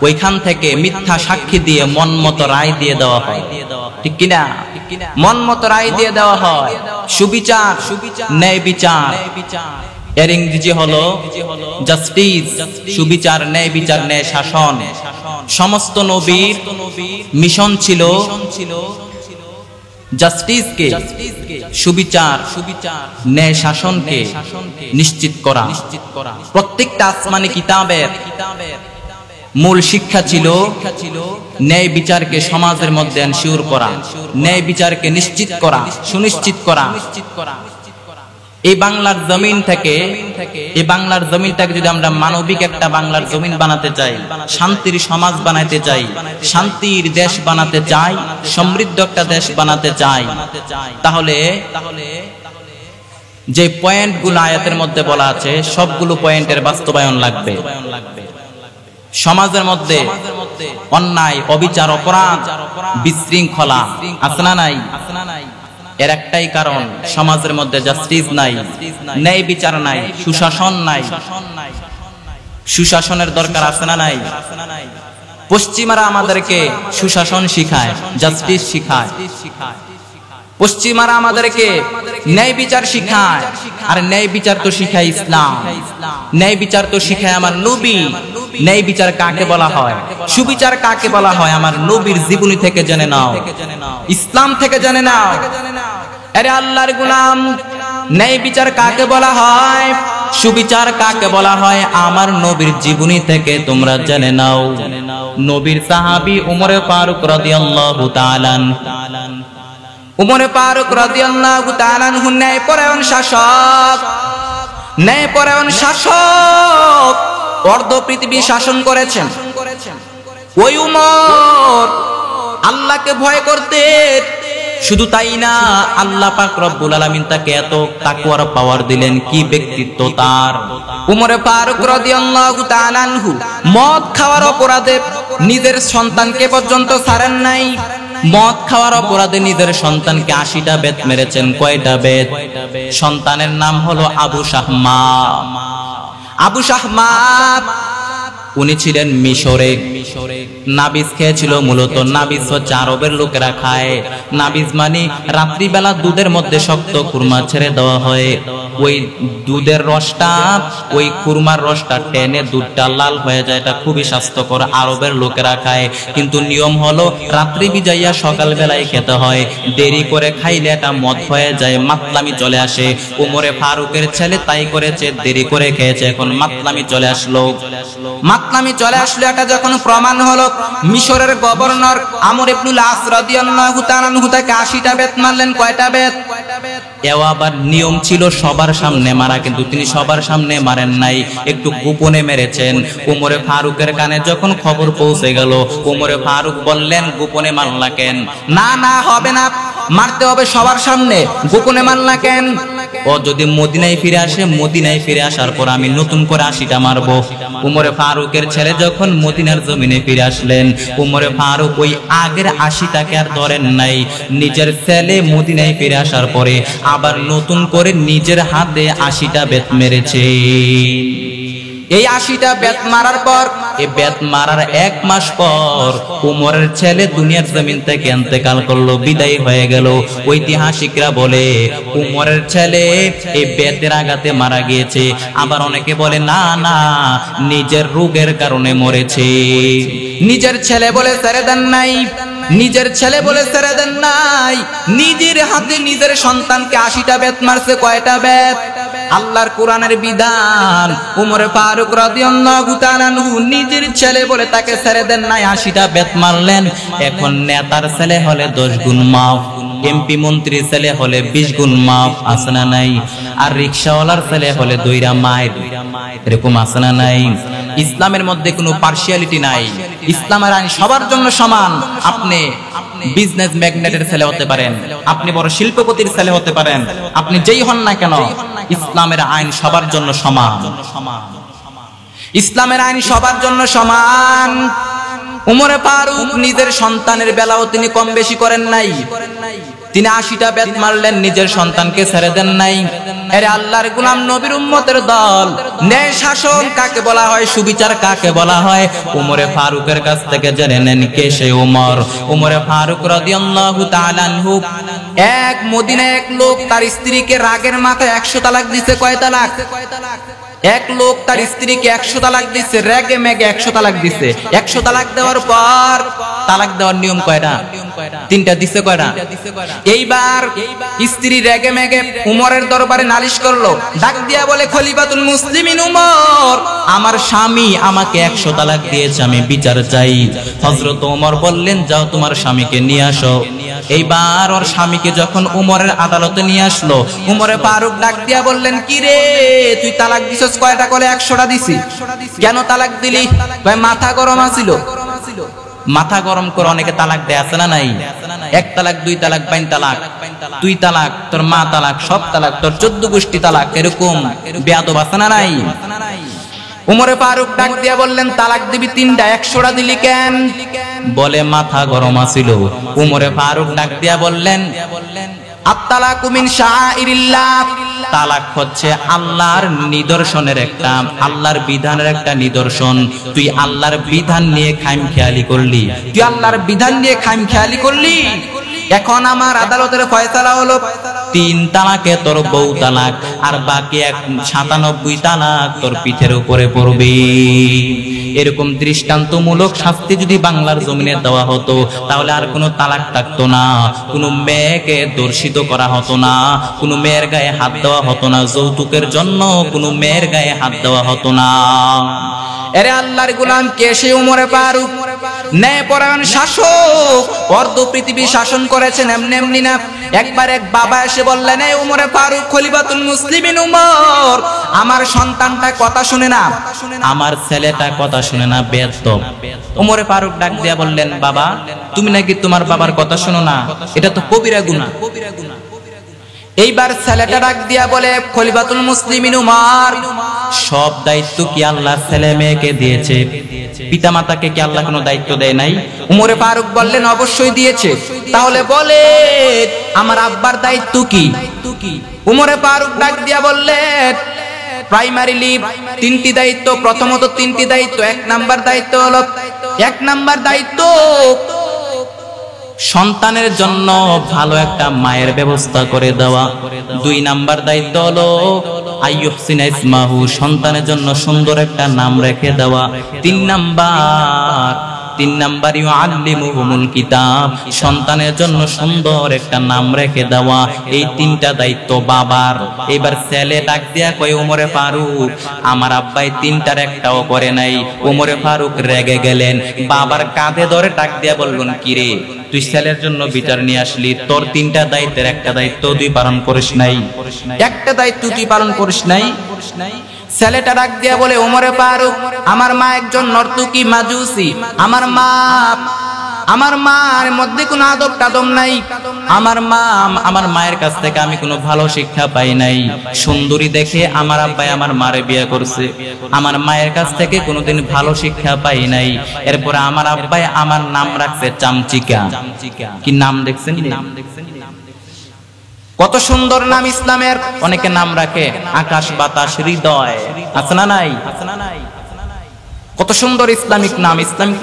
ওইখান থেকে মিথ্যা সাক্ষী দিয়ে মন মতো রায় দিয়ে দেওয়া হয়। ঠিক কিনা? মন মতো রায় দিয়ে দেওয়া হয়। সুবিচার, ন্যায় বিচার, এর ইংরেজি হলো জাস্টিস। সুবিচার, ন্যায় বিচার, ন্যায় শাসন। সমস্ত নবীর মিশন ছিল জাস্টিসকে, সুবিচার, ন্যায় শাসনকে নিশ্চিত করা। প্রত্যেকটা আসমানি কিতাবের মূল শিক্ষা ছিল ন্যায় বিচারকে সমাজের মধ্যে এনশিওর করা, ন্যায় বিচারকে নিশ্চিত করা, সুনিশ্চিত করা। এই বাংলার জমিন থেকে, এই বাংলার জমিনটাকে যদি আমরা মানবিক একটা বাংলার জমিন বানাতে চাই, শান্তির সমাজ বানাতে চাই, শান্তির দেশ বানাতে চাই, সমৃদ্ধ একটা দেশ বানাতে চাই, তাহলে যে পয়েন্টগুলো আয়াতের মধ্যে বলা আছে সবগুলো পয়েন্টের বাস্তবায়ন লাগবে। সমাজের মধ্যে অন্যায়, অবিচার, অপরাধ, বিশৃঙ্খলা আছে না নাই? এর একটাই কারণ, সমাজের মধ্যে জাস্টিস নাই, ন্যায় বিচার নাই, সুশাসন নাই। সুশাসনের দরকার আছে না নাই? পশ্চিমারা আমাদেরকে সুশাসন শিখায়, জাস্টিস শিখায়। পশ্চিমারা আমাদেরকে ন্যায় বিচার শিখায়, আর ন্যায় বিচার তো শিখায় ইসলাম, ন্যায় বিচার তো শিখায় আমার নবী। ন্যায় বিচার কাকে বলা হয়, সুবিচার কাকে বলা হয়, আমার নবীর জীবনী থেকে জেনে নাও, ইসলাম থেকে জেনে নাও। আরে আল্লাহর গোলাম, ন্যায় বিচার কাকে বলা হয়, সুবিচার কাকে বলা হয়, আমার নবীর জীবনী থেকে তোমরা জেনে নাও। নবীর সাহাবী উমর ফারুক রাদিয়াল্লাহু তাআলা, উমর ফারুক রাদিয়াল্লাহু তাআলা ন্যায়পরায়ণ শাসক, ন্যায়পরায়ণ শাসক, অর্ধ পৃথিবী শাসন করেছেন। ওই উমর আল্লাহকে ভয় করতেন। শুধু তাই না, আল্লাহ পাক রব্বুল আলামিন তাকে এত তাকওয়ার পাওয়ার দিলেন, কি ব্যক্তিত্ব তার। উমর ফারুক রাদিয়াল্লাহু তাআলা আনহু মদ খাওয়ার অপরাধে নিজের সন্তানকে পর্যন্ত ছাড়েন নাই। মদ খাওয়ার অপরাধে নিজের সন্তানকে 80টা বেত মেরেছেন। কয়টা বেত? সন্তানের নাম হলো আবু শাহমা। আবু শাহমা উনি ছিলেন মিশরে। নাবিজ খেয়েছিল। মূলত নাবিজ হচ্ছে আরবের লোকেরা খায়। নাবিজ মানে রাত্রিবেলা দুধের মধ্যে শক্ত কুরমা ছেড়ে দেওয়া হয়, ওই দুধের রসটা, ওই কুরমার রসটা টেনে দুধটা লাল হয়ে যায়। এটা খুবই স্বাস্থ্যকর, আরবের লোকেরা খায়। কিন্তু নিয়ম হলো রাত্রি বিজাইয়া সকাল বেলায় খেতে হয়। দেরি করে খাইলে এটা মদ হয়ে যায়, মাতলামি চলে আসে। উমরে ফারুকের ছেলে তাই করেছে, দেরি করে খেয়েছে, এখন মাতলামি চলে আসলো। এটা যখন প্রমাণ হলো, মিশরের গভর্নর আমর ইবনুল আস রাদিয়াল্লাহু তাআলা আনহু তাকে 80টা বেত মারলেন। কয়টা বেত? এও আবার নিয়ম ছিল সবার সামনে মারা, কিন্তু তিনি সবার সামনে মারেন নাই, একটু গোপনে মেরেছেন। উমরে ফারুকের কানে যখন খবর পৌঁছে গেল, উমরে ফারুক বললেন, গোপনে মারলা কেন? না হবে না, মারতে হবে সবার সামনে। গোপনে মারলা কেন? ও যদি মদিনায় ফিরে আসে, মদিনায় ফিরে আসার পর আমি নতুন করে 80টা মারবো। উমরে ফারুকের ছেলে যখন মদিনার জমিনে ফিরে আসলেন, উমরে ফারুক ওই আগের 80টাকে আর ধরেন নাই। নিজের ছেলে মদিনায় ফিরে আসার পরে আবার নতুন করে নিজের হাতে 80টা বেত মেরেছে। এই 80টা বেত মারার পর, এই বেত মারার 1 মাস পর উমরের ছেলে দুনিয়ার জমিন থেকে ইন্তেকাল করলো, বিদায় হয়ে গেল। ঐতিহাসিকরা বলে উমরের ছেলে এই বেতের আঘাতে মারা গিয়েছে। আবার অনেকে বলে না, নিজের রোগের কারণে মরেছে। নিজের ছেলে বলে ছেড়ে দেন নাই, নিজের হাতে নিজের সন্তানকে 80টা বেত মারছে। কয়টা বেত? আল্লাহর কোরআনের বিধান। উমর ফারুক রাদিয়াল্লাহু তাআলা আনহু নিজের ছেলে বলে তাকে ছেড়ে দেন নাই, 80টা বেত মারলেন। এখন নেতার ছেলে হলে 10 গুণ মাফ, এমপি মন্ত্রীর ছেলে হলে 20 গুণ মাফ, আছে না নাই? আর রিকশাওয়ালার ছেলে হলে 2 মাইর, এরকম আছে না নাই? ইসলামের মধ্যে কোনো পার্সিয়ালিটি নাই। ইসলামের আইন সবার জন্য সমান। আপনি বিজনেস ম্যাগনেটের ছেলে হতে পারেন, আপনি বড় শিল্পপতির ছেলে হতে পারেন, আপনি যেই হন না কেন, ইসলামের আইন সবার জন্য সমান। ইসলামের আইন সবার জন্য সমান। উমরে ফারুক নিজের সন্তানের বেলাও তিনি কম বেশি করেন নাই। তিনি 80টা বেত মারলেন, নিজের সন্তানকে ছেড়ে দেন নাই। আরে আল্লাহর গোলাম, নবীর উম্মতের দল, ন্যায় শাসন কাকে বলা হয়, সুবিচার কাকে বলা হয়, উমরে ফারুকের কাছ থেকে জেনে নেন কে সেই উমর। উমরে ফারুক রাদিয়াল্লাহু তাআলা আনহু, এক মদিনায় এক লোক তার স্ত্রীকে রাগের মাথায় 100 তালাক দিয়েছে। কয় তালাক? এক লোক তার স্ত্রীকে 100 তালাক দিচ্ছে, রেগে মেগে 100 তালাক দিচ্ছে। 100 তালাক দেওয়ার পর তালাক দেওয়ার নিয়ম কয়টা? 3টা দিচ্ছে। কয়টা? এইবার স্ত্রী রেগে মেগে উমরের দরবারে নালিশ করলো, ডাক দিয়া বলে, খলিফাতুল মুসলিমিন উমর, আমার স্বামী আমাকে 100 তালাক দিয়েছে, আমি বিচার চাই। হযরত ওমর বললেন, যাও তোমার স্বামীকে নিয়ে আসো। এইবার ওর স্বামীকে যখন উমরের আদালতে নিয়ে আসলো, উমরে ফারুক ডাক দিয়া বললেন, কি রে তুই তালাক দিছস? কয়টা? বলে 100টা দিছি। কেন তালাক দিলি? কয় মাথা গরম আছিল। মাথা গরম করে অনেকে তালাক দেয়, আছে না নাই? 1 তালাক, 2 তালাক, 5 তালাক, 2 তালাক, তোর মা তালাক, সব তালাক, তোর 14 গোষ্ঠী তালাক, এরকম বেয়াদব আছে না নাই? উমরে ফারুক ডাক দিয়া বললেন, তালাক দিবি 3টা, 100টা দিলি কেন? বলে মাথা গরম আছিল। উমরে ফারুক ডাক দিয়া বললেন, আত-তালাকু মিন শাআইরিল্লাহ, তালাক হচ্ছে আল্লাহর নিদর্শনের একটা, আল্লাহর বিধানের একটা নিদর্শন। তুই আল্লাহর বিধান নিয়ে খামখেয়ালি করলি, এখন আমার আদালতের ফয়সালা হলো 3 তালাকে তোর বউ তালাক, আর বাকি 97 তালাক তোর পিঠের উপরে পড়বে। এরকম দৃষ্টান্তমূলক শাস্তি যদি বাংলার জমিনে দেওয়া হতো, তাহলে আর কোনো তালাক থাকতো না, কোনো মেয়েকে দর্শিত করা হতো না, কোনো মেয়ের গায়ে হাত দেওয়া হতো না, যৌতুকের জন্য কোনো মেয়ের গায়ে হাত দেওয়া হতো না। এরে আল্লাহর গোলাম, কে সেই উমরে ফারুক? ন্যায়পরায়ণ শাসক, অর্ধ পৃথিবী শাসন করেছেন এমনি এমনি না। একবার এক বাবা এসে বললেন, এই উমরে ফারুক, খলিফাতুল মুসলিমিন উমর, আমার সন্তানটা কথা শুনে না, আমার ছেলেটা কথা শুনে না, বেয়াদব। উমরে ফারুক ডাক দিয়া বললেন, বাবা তুমি নাকি তোমার বাবার কথা শোনো না, এটা তো কবিরা গুনাহ। এইবার ছেলেটা ডাক দিয়া বলে, খলিফাতুল মুসলিমিন উমর, সব দায়িত্ব কি আল্লাহ ছেলে মেয়েকে দিয়েছে? পিতা মাতাকে কি আল্লাহ কোনো দায়িত্ব দেয় নাই? উমরে ফারুক বললেন, অবশ্যই দিয়েছে। তাহলে বলে আমার আব্বার দায়িত্ব কি? উমরে ফারুক ডাক দিয়া বললেন, প্রাইমারিলি 3টি দায়িত্ব। প্রথমত 3টি দায়িত্ব। 1 নাম্বার দায়িত্ব হলো এক নাম্বার দায়িত্ব সন্তানের জন্য ভালো একটা মায়ের ব্যবস্থা করে দেওয়া। 2 নাম্বার দায়িত্ব হলো আইয়ুহসিনা ইসমাহু, সন্তানের জন্য সুন্দর একটা নাম রেখে দেওয়া। 3 নাম্বার ইউআল্লিমুহুমুল কিতাব, সন্তানের জন্য সুন্দর একটা নাম রেখে দেওয়া। এই 3টা দায়িত্ব বাবার। এবার ছেলে ডাক দিয়া কয়, ওমরে ফারুক, আমার আব্বাই 3টার একটাও করে নাই। ওমরে ফারুক রেগে গেলেন, বাবার কাঁধে ধরে ডাক দিয়া বললেন, কিরে তুই ছেলের জন্য বিচার নিয়ে আসলি, তোর 3টা দায়িত্বের একটা দায়িত্ব তুই পালন করিস নাই, একটা দায়িত্ব তুই পালন করিস নাই। ছেলেটা ডাক দিয়া বলে, ওমরে ফারুক, আমার মা একজন নর্তকী মাজুসি, আমার মার মধ্যে কোনো আদব টাদব নাই, আমার মায়ের কাছ থেকে আমি কোনো ভালো শিক্ষা পাই নাই। সুন্দরী দেখে আমার আব্বাই আমার মারে বিয়ে করছে, আমার মায়ের কাছ থেকে কোনোদিন ভালো শিক্ষা পাই নাই। এরপরে আমার আব্বাই আমার নাম রাখছে চামচিকা। কি নাম দেখছেন? কত সুন্দর নাম ইসলামের। অনেকে নাম রাখে আকাশ বাতাস হৃদয়, আছে না নাই? কত সুন্দর ইসলামিক নাম, ইসলামিক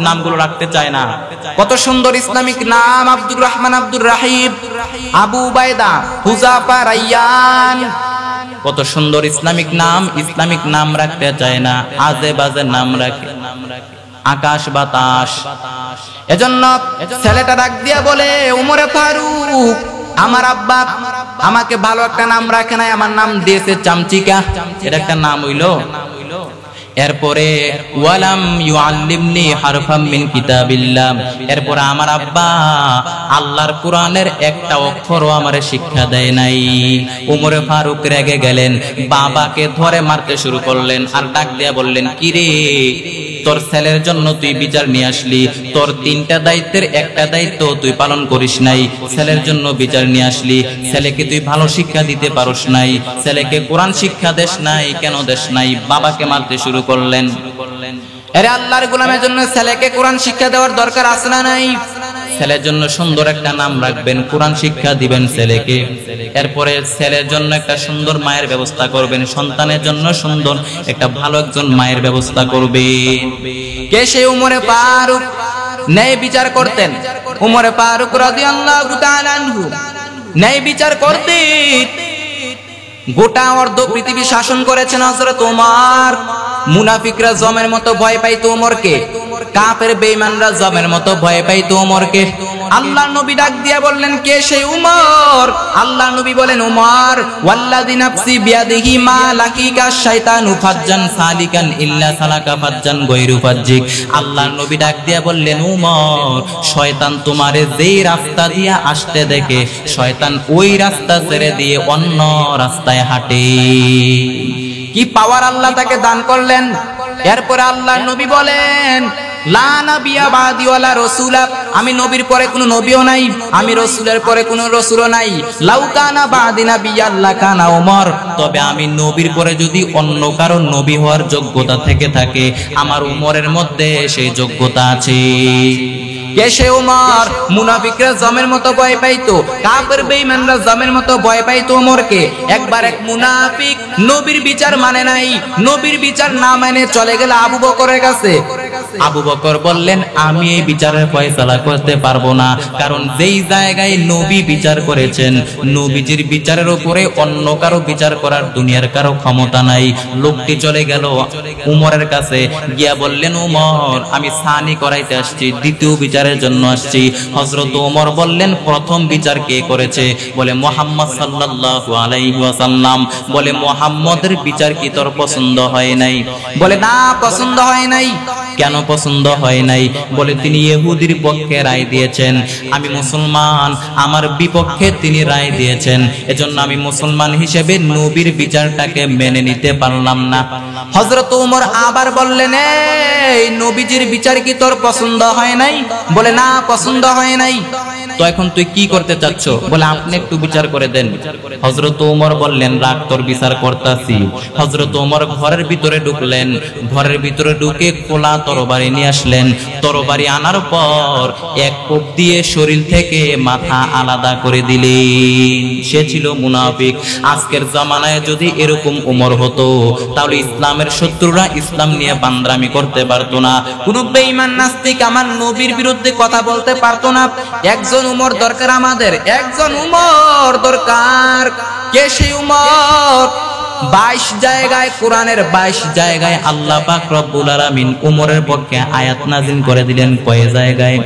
নামগুলো রাখতে চায় না। কত সুন্দর ইসলামিক নাম, আব্দুর রহমান, আব্দুর রাহিব, আবু উবাইদা, হুজাফা, রাইয়ান, কত সুন্দর ইসলামিক নাম রাখতে চায় না, আজে বাজে নাম রাখে, আকাশ বাতাস। এজন্য ছেলেটা ডাক দিয়া বলে, ওমরে ফারুক, আমার আব্বা আমাকে ভালো একটা নাম রাখে নাই, আমার নাম দিয়েছে চামচিকা। এটা একটা নাম হইলো? এরপরে ওয়ালাম ইউআল্লিমনি হারফাম মিন কিতাবিল্লাহ, এরপরে আমার আব্বা আল্লাহর কোরআনের একটা অক্ষরও আমারে শিক্ষা দেয় নাই। ওমরে ফারুক রেগে গেলেন, বাবাকে ধরে মারতে শুরু করলেন, আর ডাক দিয়া বললেন, কিরে তোর ছেলের জন্য তুই বিচার নিয়ে আসলি, তোর 3টা দায়িত্বের একটা দায়িত্ব তুই পালন করিস নাই, ছেলের জন্য বিচার নিয়ে আসলি, ছেলেকে তুই ভালো শিক্ষা দিতে পারস নাই, ছেলেকে কোরআন শিক্ষা দেশ নাই, কেন দেশ নাই? বাবাকে মারতে শুরু করলেন। আরে আল্লাহর গোলামের জন্য ছেলেকে কোরআন শিক্ষা দেওয়ার দরকার আছে না নাই? ছেলের জন্য সুন্দর একটা নাম রাখবেন, কোরআন শিক্ষা দিবেন ছেলেকে, এরপরে ছেলের জন্য একটা সুন্দর মায়ের ব্যবস্থা করবেন, সন্তানের জন্য সুন্দর একটা ভালো একজন মায়ের ব্যবস্থা করবে। কে সে? ওমরে ফারুক ন্যায় বিচার করতেন। ওমরে ফারুক রাদিয়াল্লাহু তাআলা আনহু ন্যায় বিচার করতেন। গোটা অর্ধ পৃথিবী শাসন করেছেন হযরত ওমর। মুনাফিকরা জমের মতো ভয় পাইতো ওমরকে, কাফের বেঈমানরা জমের মতো ভয় পাইতো ওমরকে। আল্লাহর নবী ডাক দিয়া বললেন, কে সেই ওমর? আল্লাহর নবী বলেন, ওমর, ওয়াল্লাযী নাফসি বিয়াদিহি মা লাকিকা শাইতানু ফাজ্জান সালিকান ইল্লা সালাকা ফাজ্জান গায়রু ফাজ্জিক। আল্লাহর নবী ডাক দিয়া বললেন, ওমর, শয়তান তোমারে যেই রাস্তা দিয়া আসতে দেখে, শয়তান ওই রাস্তা ছেড়ে দিয়ে অন্য রাস্তায় হাঁটে। কি পাওয়ার আল্লাহ তাকে দান করলেন। এরপরে আল্লাহর নবী বলেন, লা নাবিয়া বাদি ওয়ালা রাসূলা, আমি নবীর পরে কোনো নবীও নাই, আমি রাসূলের পরে কোনো রাসূলও নাই। লাউ কানা বাদি নাবিয়্যান লাকানা ওমর, তবে আমি নবীর পরে যদি অন্য কারো নবী হওয়ার যোগ্যতা থেকে থাকে, আমার ওমরের মধ্যে সেই যোগ্যতা আছে। কে সে ওমর? মুনাফিকরা জমের মতো ভয় পাইতো, কাফের বেঈমানরা জমের মতো ভয় পাইতো ওমরকে। একবার এক মুনাফিক নবীর বিচার মানে নাই, নবীর বিচার না মানে চলে গেল আবু বকরের কাছে। আবু বকর বললেন, আমি এই বিচারের ফয়সালা করতে পারবো না, কারণ যেই জায়গায় নবী বিচার করেছেন, নবীজির বিচারের উপরে অন্য কারো বিচার করার দুনিয়ার কারো ক্ষমতা নাই। লোকটি চলে গেল উমরের কাছে, গিয়া বললেন, উমর, আমি সানি করাইতে আসছি, দ্বিতীয় বিচারের জন্য আসছি। হযরত ওমর বললেন, প্রথম বিচার কে করেছে? বলে মুহাম্মদ সাল্লাল্লাহু আলাইহি ওয়াসাল্লাম। বলে মুহাম্মদের বিচার কি তোর পছন্দ হয় নাই? বলে না, পছন্দ হয় নাই। কেন পছন্দ হয় নাই? বলে তিনি ইহুদির পক্ষে রায় দিয়েছেন, আমি মুসলমান, আমার বিপক্ষে তিনি রায় দিয়েছেন, এজন্য আমি মুসলমান হিসেবে নবীর বিচারটাকে মেনে নিতে পারলাম না। হযরত ওমর আবার বললেন, এই নবীজির বিচার কি তোর পছন্দ হয় নাই? বলে না, পছন্দ হয় নাই। তো এখন তুই কি করতে চাচ্ছ? বলে আপনি একটু বিচার করে দেন। হযরত ওমর বললেন রাগ তোর বিচার করতাছি। হযরত ওমর ঘরের ভিতরে ঢুকলেন, ঘরের ভিতরে ঢুকে খোলা তরবারি নিয়ে আসলেন। তরবারি আনার পর এক কোপ দিয়ে শরীর থেকে মাথা আলাদা করে দিলেন। সে ছিল মুনাফিক। আজকের জামানায় যদি এরকম ওমর হতো তাহলে ইসলামের শত্রুরা ইসলাম নিয়ে বান্দ্রামি করতে পারতো না। কোন বেঈমান নাস্তিক আমার নবীর বিরুদ্ধে কথা বলতে পারতো না। একজন উমর দরকার আমাদের, একজন উমর দরকার। কে সেই উমর? 22 জায়গায়, কোরআনের 22 জায়গায় আল্লাহ পাক রব্বুল আলামিন উমরের পক্ষে আয়াত নাযিল করে দিলেন। কয় জায়গায়?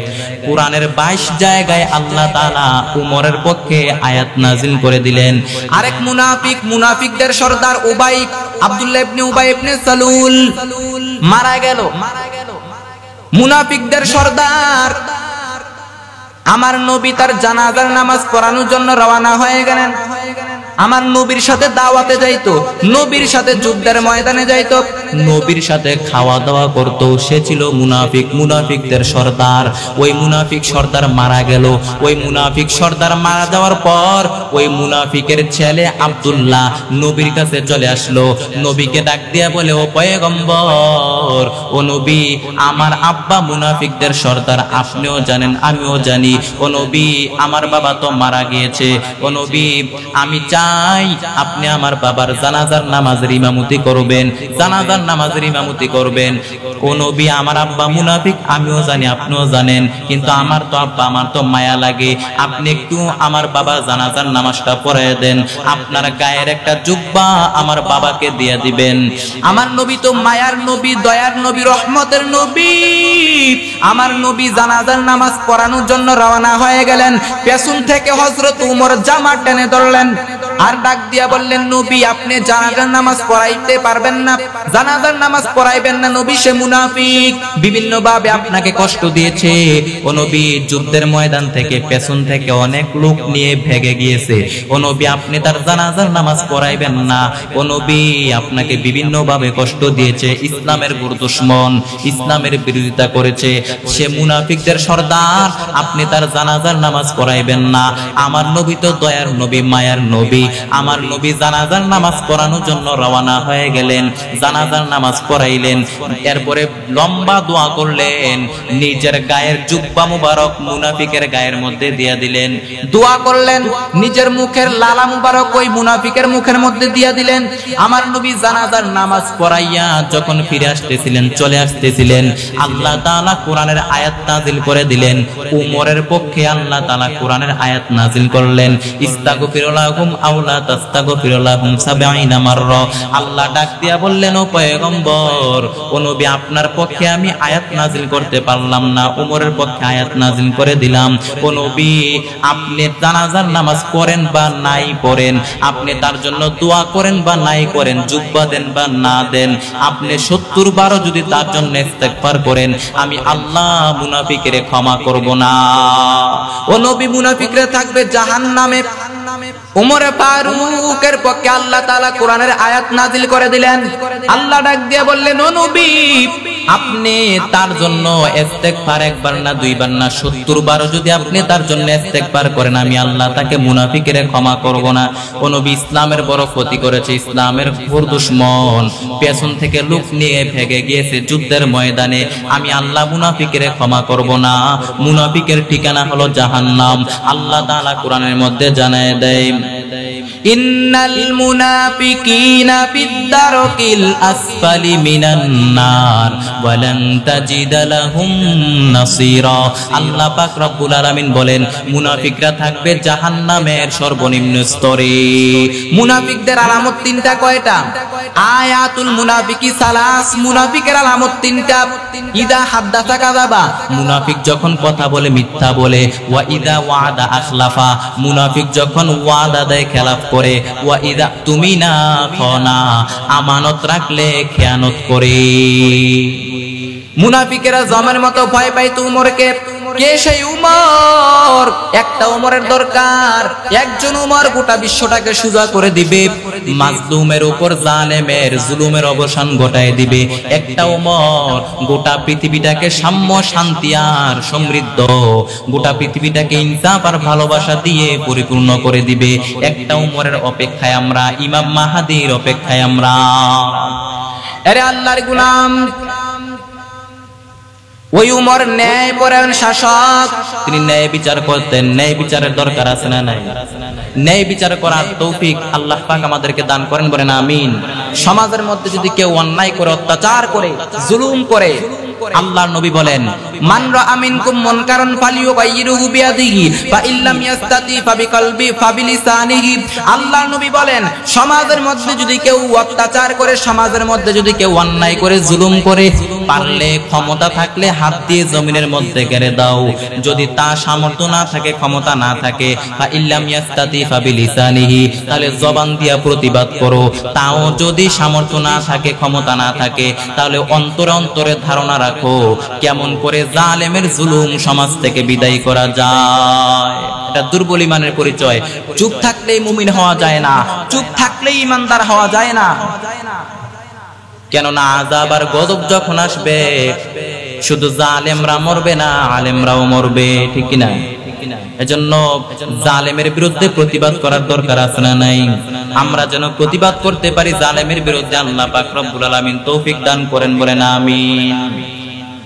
কোরআনের 22 জায়গায় আল্লাহ তাআলা উমরের পক্ষে আয়াত নাযিল করে দিলেন। আরেক মুনাফিক, মুনাফিকদের সর্দার উবাই, আব্দুল্লাহ ইবনে উবাই ইবনে সালুল মারা গেল। মুনাফিকদের সর্দার। আমার নবী তার জানাজার নামাজ পড়ানোর জন্য রওনা হয়ে গেলেন। আমার নবীর সাথে দাওয়াতে যাইতো, নবীর সাথে যুদ্ধের ময়দানে যাইতো, নবীর সাথে খাওয়া দাওয়া করত। সে ছিল মুনাফিক, মুনাফিকদের সর্দার। ওই মুনাফিক সর্দার মারা গেল। ওই মুনাফিক সর্দার মারা যাওয়ার পর ওই মুনাফিকের ছেলে আব্দুল্লাহ নবীর কাছে চলে আসলো। নবীকে ডাক দিয়া বলে, ও পয়গম্বর, ও নবী, আমার আব্বা মুনাফিকদের সর্দার, আপনিও জানেন আমিও জানি। ও নবী, আমার বাবা তো মারা গিয়েছে। ও নবী, আমি চাই আপনি আমার বাবার জানাজার নামাজের ইমামতি করবেন, জানাজার নামাজের ইমামতি করবেন। ও নবী, আমার আব্বা মুনাফিক, আমিও জানি আপনিও জানেন, কিন্তু আমার তো আব্বা, আমার তো মায়া লাগে। আপনি একটু আমার বাবার জানাজার নামাজটা পড়ায় দেন। আপনার গায়ের একটা জুব্বা আমার বাবাকে দিয়ে দিবেন। আমার নবী তো মায়ার নবী, দয়ার নবী, রহমতের নবী। আমার নবী জানাজার নামাজ পড়ানোর জন্য রওনা হয়ে গেলেন। পেছন থেকে হযরত উমর জামা টেনে ধরলেন আর ডাক দিয়া বললেন, নবী, আপনি জানাজার নামাজ পড়াইতে পারবেন না, জানাজার নামাজ পড়াইবেন না। নবী, সে মুনাফিক, বিভিন্ন ভাবে আপনাকে কষ্ট দিয়েছে। ও নবী, যুদ্ধের ময়দান থেকে পেছন থেকে অনেক লোক নিয়ে ভেগে গিয়েছে। ও নবী, আপনি তার জানাজার নামাজ পড়াইবেন না। ও নবী, আপনাকে বিভিন্ন ভাবে কষ্ট দিয়েছে, ইসলামের ঘোর দুশমন, ইসলামের বিরোধিতা করেছে, সে মুনাফিকদের সর্দার, আপনি তার জানাজার নামাজ পড়াইবেন না। আমার নবী তো দয়ার নবী, মায়ার নবী। আমার নবী জানাজার নামাজ পড়ানোর জন্য রওনা হয়ে গেলেন। জানাজার নামাজ পড়াইলেন, এরপরে লম্বা দোয়া করলেন, নিজের গায়ের জুব্বা মুবারক মুনাফিকের গায়ের মধ্যে দিয়ে দিলেন। দোয়া করলেন, নিজের মুখের লালা মুবারক ওই মুনাফিকের মুখের মধ্যে দিয়ে দিলেন। আমার নবী জানাজার নামাজ পড়াইয়া যখন ফিরে আসতেছিলেন, চলে আসতেছিলেন, আল্লাহ তাআলা কোরআনের আয়াত নাযিল করে দিলেন। উমরের পক্ষে আল্লাহ তাআলা কোরআনের আয়াত নাযিল করলেন, ইস্তাগফিরু লাহুম আও লা তাস্তাগফিরু লাহুম ৭০ মাররা। আল্লাহ ডাক দিয়া বললেন, ও পয়গম্বর, ও নবী, আপনার পক্ষে আমি আয়াত নাযিল করতে পারলাম না, উমরের পক্ষে আয়াত নাযিল করে দিলাম। ও নবী, আপনি জানাজার নামাজ পড়েন বা নাই পড়েন, আপনি তার জন্য দোয়া করেন বা নাই করেন, জুব্বা দেন বা না দেন, আপনি ৭০ বারও যদি তার জন্য ইস্তেগফার করেন, আমি আল্লাহ মুনাফিকের ক্ষমা করব না। ও নবী, মুনাফিকরা থাকবে জাহান্নামে। উমরে ফারুকের পক্ষে আল্লাহ তাআলা কোরআনের আয়াত নাযিল করে দিলেন। আল্লাহ ডাক দিয়ে বললেন, ও নবী, আপনি তার জন্য ইস্তেগফার একবার না, দুইবার না, ৭০ বারও যদি আপনি তার জন্য ইস্তেগফার করেন, আমি আল্লাহ তাকে মুনাফিকের ক্ষমা করব না। ও নবী, ইসলামের বড় ক্ষতি করেছে, ইসলামের ঘোর দুশমন, পেছন থেকে লোক নিয়ে ভেগে গিয়েছে যুদ্ধের ময়দানে, আমি আল্লাহ মুনাফিকের ক্ষমা করব না। মুনাফিকের ঠিকানা হলো জাহান্নাম। আল্লাহ তাআলা কোরআনের মধ্যে জানায় দেয়, ইন্নাল মুনাফিকিনা ফিদ-দারকিল আসফালি মিনান নার ওয়া লান তাজিদা লাহুম নাসীরা। আল্লাহ পাক রব্বুল আলামিন বলেন, মুনাফিকরা থাকবে জাহান্নামের সর্বনিম্ন স্তরে। মুনাফিকদের আলামত তিনটা। কয়টা? আয়াতুল মুনাফিকি সালাস। মুনাফিকের আলামত তিনটা। ইদা হাদ্দাসা কাযাবা, মুনাফিক যখন কথা বলে মিথ্যা বলে। ওয়া ইদা ওয়াদা আখলাফা, মুনাফিক যখন ওয়াদা দেয় খেলাফ করে। ওয়া ইদা তুমিনা খানা, আমানত রাখলে খেয়ানত করে। মুনাফিকেরা জমের মতো ভয় পাইতো উমরকে। কে সেই উমর? একটা উমরের দরকার, একজন উমর গোটা বিশ্বটাকে সোজা করে দিবে, মাজলুমের উপর জালেমের জুলুমের অবসান ঘটায় দিবে। একটা উমর গোটা পৃথিবীটাকে সাম্য, শান্তি আর সমৃদ্ধ, গোটা পৃথিবীটাকে ইনসাফ আর ভালোবাসা দিয়ে পরিপূর্ণ করে দিবে। একটা উমরের অপেক্ষায় আমরা, ইমাম মাহাদির অপেক্ষায় আমরা। আরে আল্লাহর গোলাম, ওই উমর ন্যায়পরায়ণ শাসক, তিনি ন্যায় বিচার করতেন। ন্যায় বিচারের দরকার আছে না নাই? ন্যায় বিচার করার তৌফিক আল্লাহ পাক আমাদেরকে দান করেন, বলেন আমিন। সমাজের মধ্যে যদি কেউ অন্যায় করে, অত্যাচার করে, জুলুম করে, আল্লাহর নবী বলেন, মান রাআ মিনকুম মুনকারান ফালিয়ুগাইয়িরহু বিয়াদিহি ফা ইল্লাম ইয়াস্তাতি ফাবিকলবি ফাবিলিসানিহি। আল্লাহর নবী বলেন, সমাজের মধ্যে যদি কেউ অত্যাচার করে, সমাজের মধ্যে যদি কেউ অন্যায় করে, জুলুম করে, পারলে ক্ষমতা থাকলে হাত দিয়ে জমিনের মধ্যে গেড়ে দাও। যদি তা সামর্থ্য না থাকে, ক্ষমতা না থাকে, ফা ইল্লাম ইয়াস্তাতি ফাবিলিসানিহি, তাহলে জবান দিয়া প্রতিবাদ করো। তাও যদি সামর্থ্য না থাকে, ক্ষমতা না থাকে, তাহলে অন্তরে অন্তরে ধারণা রাখো কেমন করে জালেমের জুলুম সমাজ থেকে বিদায় করা যায়। এটা দুর্বল ইমানের পরিচয়। চুপ থাকলেই মুমিন হওয়া যায় না, চুপ থাকলেই ইমানদার হওয়া যায় না। কেননা আযাব আর গজব যখন আসবে, শুধু জালেমরা মরবে না, আলেমরাও মরবে, ঠিক কিনা? এজন্য জালেমের বিরুদ্ধে প্রতিবাদ করার দরকার আছে না নাই? আমরা যেন প্রতিবাদ করতে পারি জালেমের বিরুদ্ধে। আল্লাহ পাক রব্বুল আলামিন তৌফিক দান করেন, বলেন আমিন।